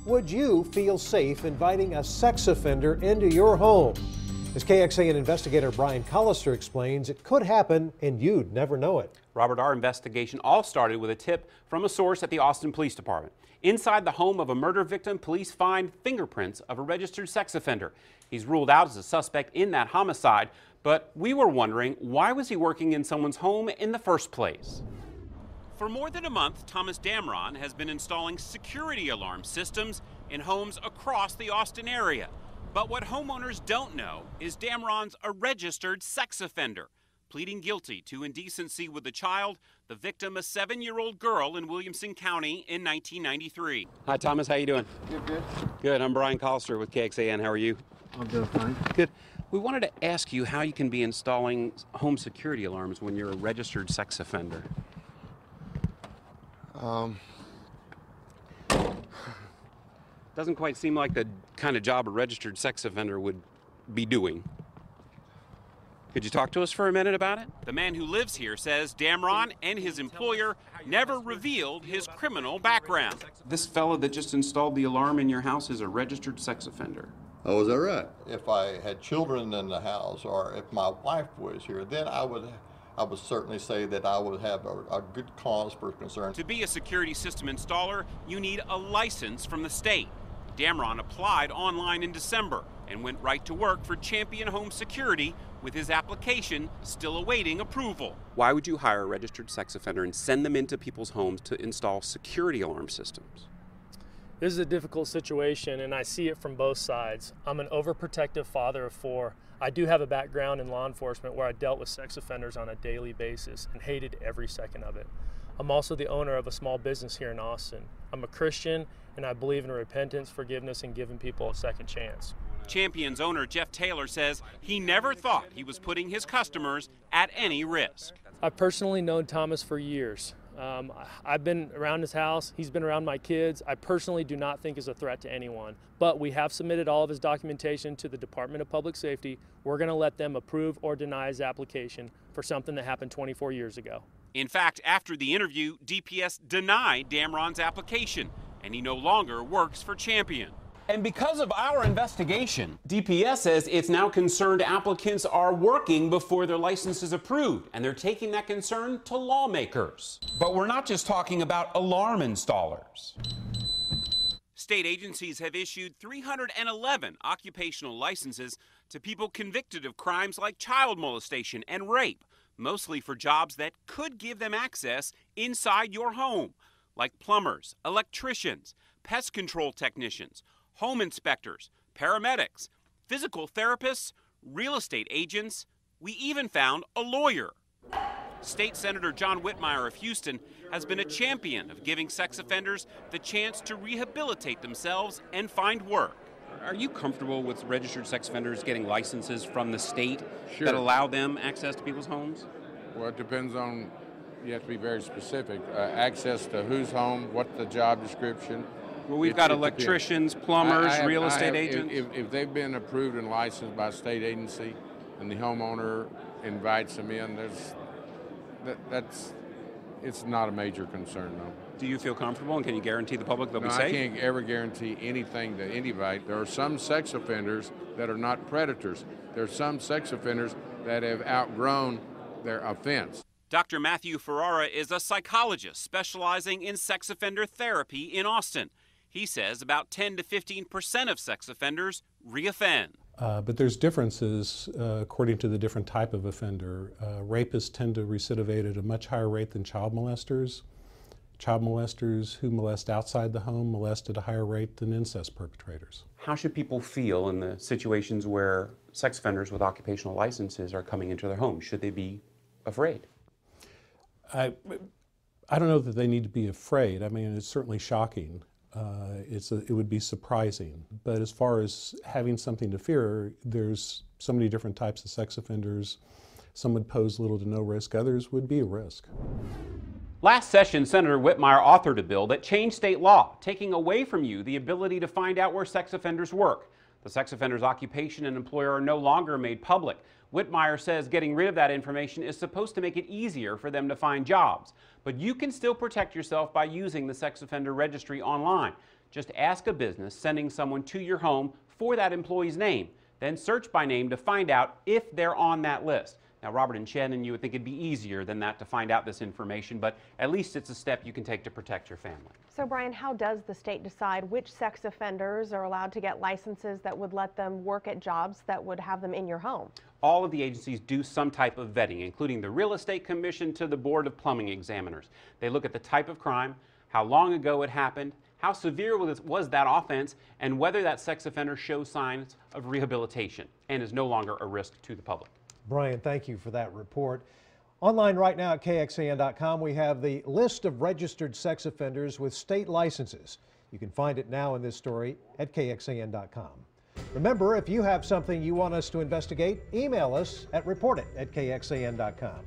Would you feel safe inviting a sex offender into your home? As KXAN investigator Brian Collister explains, it could happen and you'd never know it. Robert, our investigation all started with a tip from a source at the Austin Police Department. Inside the home of a murder victim, police find fingerprints of a registered sex offender. He's ruled out as a suspect in that homicide, but we were wondering, why was he working in someone's home in the first place? For more than a month, Thomas Damron has been installing security alarm systems in homes across the Austin area. But what homeowners don't know is Damron's a registered sex offender, pleading guilty to indecency with a child, the victim a 7-year-old girl in Williamson County in 1993. Hi, Thomas. How you doing? Good. Good. I'm Brian Collister with KXAN. How are you? I'm doing fine. Good. We wanted to ask you how you can be installing home security alarms when you're a registered sex offender. Doesn't quite seem like the kind of job a registered sex offender would be doing. Could you talk to us for a minute about it? The man who lives here says Damron and his employer never revealed his criminal background. This fellow that just installed the alarm in your house is a registered sex offender. Oh, is that right? If I had children in the house or if my wife was here, then I would certainly say that I would have a good cause for concern. To be a security system installer, you need a license from the state. Damron applied online in December and went right to work for Champion Home Security with his application still awaiting approval. Why would you hire a registered sex offender and send them into people's homes to install security alarm systems? This is a difficult situation, and I see it from both sides. I'm an overprotective father of 4. I do have a background in law enforcement where I dealt with sex offenders on a daily basis and hated every second of it. I'm also the owner of a small business here in Austin. I'm a Christian, and I believe in repentance, forgiveness, and giving people a second chance. Champion's owner Jeff Taylor says he never thought he was putting his customers at any risk. I've personally known Thomas for years. I've been around his house, he's been around my kids. I personally do not think he's a threat to anyone, but we have submitted all of his documentation to the Department of Public Safety. We're going to let them approve or deny his application for something that happened 24 years ago. In fact, after the interview, DPS denied Damron's application, and he no longer works for Champion. And because of our investigation, DPS says it's now concerned applicants are working before their license is approved, and they're taking that concern to lawmakers. But we're not just talking about alarm installers. State agencies have issued 311 occupational licenses to people convicted of crimes like child molestation and rape, mostly for jobs that could give them access inside your home, like plumbers, electricians, pest control technicians, home inspectors, paramedics, physical therapists, real estate agents. We even found a lawyer. State Senator John Whitmire of Houston has been a champion of giving sex offenders the chance to rehabilitate themselves and find work. Are you comfortable with registered sex offenders getting licenses from the state that allow them access to people's homes? Well, it depends on, you have to be very specific. Access to whose home, what's the job description. Well, we've got electricians, plumbers, real estate agents. If they've been approved and licensed by a state agency and the homeowner invites them in, it's not a major concern, though. Do you feel comfortable, and can you guarantee the public they'll be safe? I can't ever guarantee anything to anybody. There are some sex offenders that are not predators. There are some sex offenders that have outgrown their offense. Dr. Matthew Ferrara is a psychologist specializing in sex offender therapy in Austin. He says about 10 to 15% of sex offenders reoffend. But there's differences according to the different type of offender. Rapists tend to recidivate at a much higher rate than child molesters. Child molesters who molest outside the home molest at a higher rate than incest perpetrators. How should people feel in the situations where sex offenders with occupational licenses are coming into their home? Should they be afraid? I don't know that they need to be afraid. I mean, it's certainly shocking. It would be surprising. But as far as having something to fear, there's so many different types of sex offenders. Some would pose little to no risk, others would be a risk. Last session, Senator Whitmire authored a bill that changed state law, taking away from you the ability to find out where sex offenders work. The sex offender's occupation and employer are no longer made public. Whitmire says getting rid of that information is supposed to make it easier for them to find jobs. But you can still protect yourself by using the sex offender registry online. Just ask a business sending someone to your home for that employee's name. Then search by name to find out if they're on that list. Now, Robert and Shannon, you would think it'd be easier than that to find out this information, but at least it's a step you can take to protect your family. So, Brian, how does the state decide which sex offenders are allowed to get licenses that would let them work at jobs that would have them in your home? All of the agencies do some type of vetting, including the Real Estate Commission to the Board of Plumbing Examiners. They look at the type of crime, how long ago it happened, how severe was that offense, and whether that sex offender shows signs of rehabilitation and is no longer a risk to the public. Brian, thank you for that report. Online right now at KXAN.com, we have the list of registered sex offenders with state licenses. You can find it now in this story at KXAN.com. Remember, if you have something you want us to investigate, email us at report@KXAN.com.